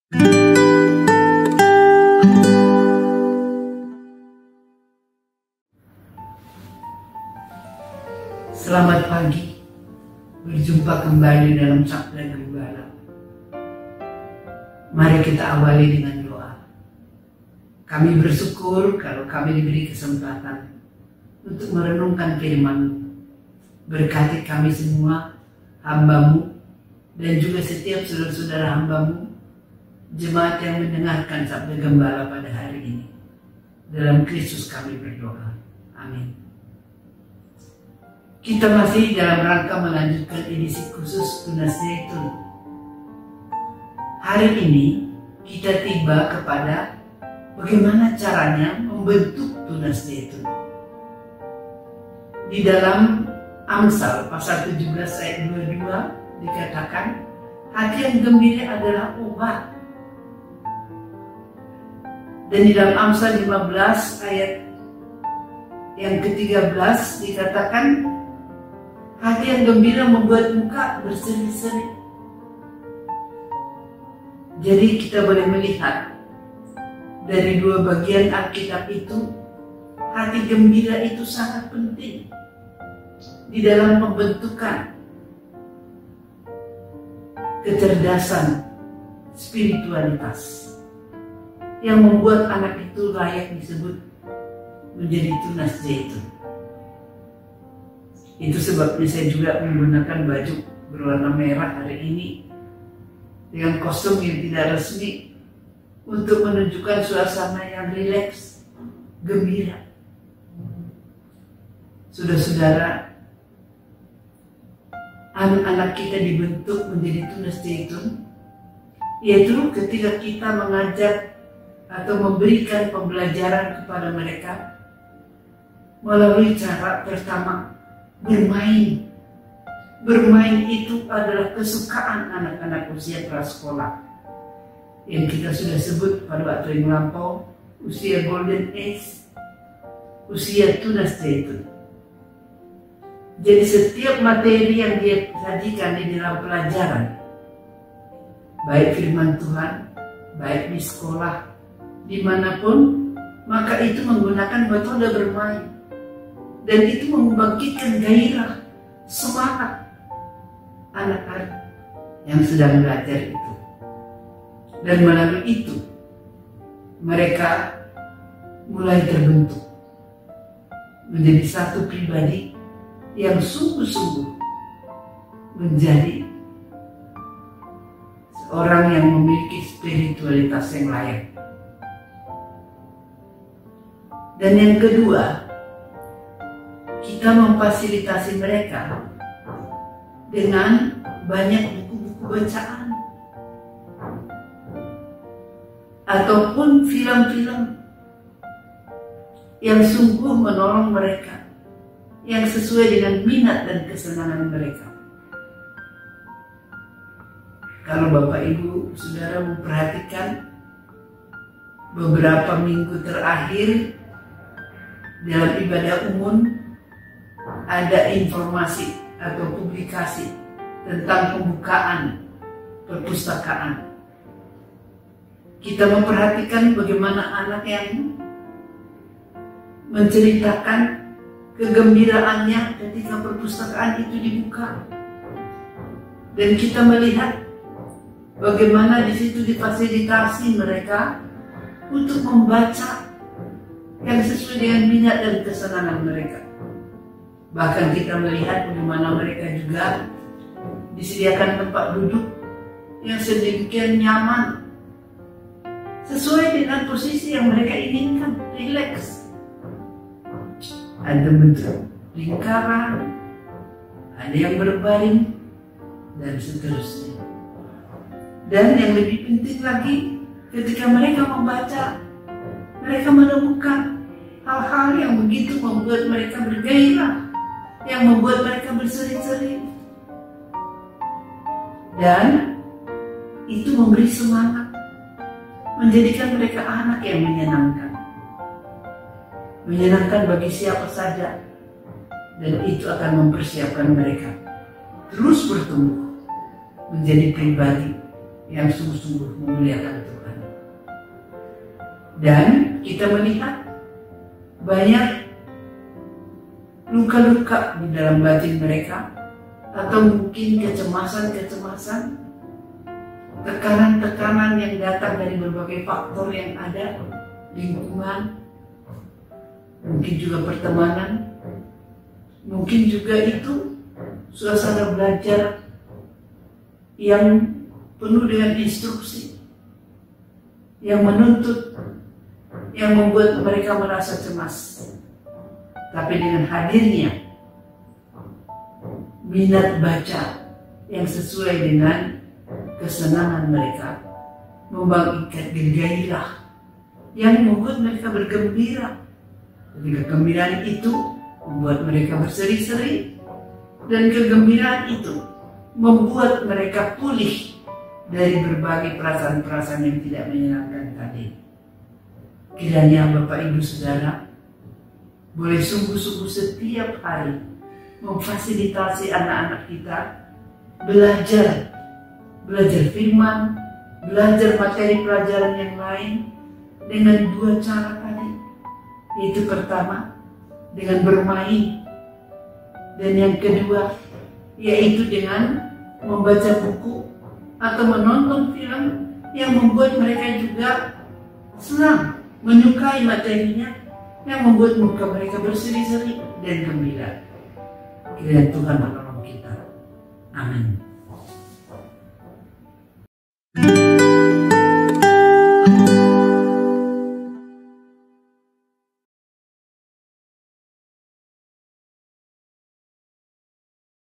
Selamat pagi, berjumpa kembali dalam Sabda Gembala. Mari kita awali dengan doa. Kami bersyukur kalau kami diberi kesempatan untuk merenungkan firman-Mu. Berkati kami semua, hamba-Mu, dan juga setiap saudara-saudara hamba-Mu, jemaat yang mendengarkan Sabda Gembala pada hari ini. Dalam Kristus kami berdoa. Amin. Kita masih dalam rangka melanjutkan edisi khusus Tunas Zaitun. Hari ini kita tiba kepada bagaimana caranya membentuk Tunas Zaitun. Di dalam Amsal pasal 17 ayat 22 dikatakan, hati yang gembira adalah obat. Dan di dalam Amsal 15 ayat yang ke-13 dikatakan, hati yang gembira membuat muka berseri-seri. Jadi kita boleh melihat dari dua bagian Alkitab itu, hati gembira itu sangat penting di dalam pembentukan kecerdasan spiritualitas yang membuat anak itu layak disebut menjadi tunas zaitun. Itu sebabnya saya juga menggunakan baju berwarna merah hari ini dengan kostum yang tidak resmi untuk menunjukkan suasana yang rileks, gembira. Saudara-saudara, anak-anak kita dibentuk menjadi tunas zaitun, yaitu ketika kita mengajak atau memberikan pembelajaran kepada mereka melalui cara pertama, bermain. Bermain itu adalah kesukaan anak-anak usia prasekolah yang kita sudah sebut pada waktu yang lampau, usia golden age, usia tunas zaitun. Jadi setiap materi yang dia sajikan di dalam pelajaran, baik firman Tuhan, baik di sekolah, dimanapun, maka itu menggunakan metode bermain. Dan itu membangkitkan gairah, semangat anak-anak yang sedang belajar itu. Dan melalui itu, mereka mulai terbentuk menjadi satu pribadi yang sungguh-sungguh menjadi seorang yang memiliki spiritualitas yang layak. Dan yang kedua, kita memfasilitasi mereka dengan banyak buku-buku bacaan ataupun film-film yang sungguh menolong mereka, yang sesuai dengan minat dan kesenangan mereka. Kalau Bapak Ibu Saudara memperhatikan beberapa minggu terakhir dalam ibadah umum, ada informasi atau publikasi tentang pembukaan perpustakaan. Kita memperhatikan bagaimana anak yang menceritakan kegembiraannya ketika perpustakaan itu dibuka. Dan kita melihat bagaimana di situ difasilitasi mereka untuk membaca yang sesuai dengan minat dan kesenangan mereka. Bahkan kita melihat bagaimana mereka juga disediakan tempat duduk yang sedemikian nyaman, sesuai dengan posisi yang mereka inginkan, rileks. Ada bentuk lingkaran, ada yang berbaring, dan seterusnya. Dan yang lebih penting lagi, ketika mereka membaca, mereka menemukan hal-hal yang begitu membuat mereka bergairah, yang membuat mereka berseri-seri. Dan itu memberi semangat, menjadikan mereka anak yang menyenangkan. Menyenangkan bagi siapa saja. Dan itu akan mempersiapkan mereka terus bertumbuh menjadi pribadi yang sungguh-sungguh memuliakan Tuhan. Dan kita melihat banyak luka-luka di dalam batin mereka, atau mungkin kecemasan-kecemasan, tekanan-tekanan yang datang dari berbagai faktor yang ada, lingkungan, mungkin juga pertemanan, mungkin juga itu suasana belajar yang penuh dengan instruksi, yang menuntut, yang membuat mereka merasa cemas. Tapi dengan hadirnya minat baca yang sesuai dengan kesenangan mereka, membangkitkan gairah yang membuat mereka bergembira. Ketika kegembiraan itu membuat mereka berseri-seri, dan kegembiraan itu membuat mereka pulih dari berbagai perasaan-perasaan yang tidak menyenangkan tadi. Kiranya Bapak Ibu Saudara boleh sungguh-sungguh setiap hari memfasilitasi anak-anak kita belajar firman, belajar materi pelajaran yang lain dengan dua cara tadi. Yaitu pertama, dengan bermain, dan yang kedua yaitu dengan membaca buku atau menonton film yang membuat mereka juga senang, menyukai materinya, yang membuat muka mereka berseri-seri dan gembira. Kiranya Tuhan menolong kita. Amin.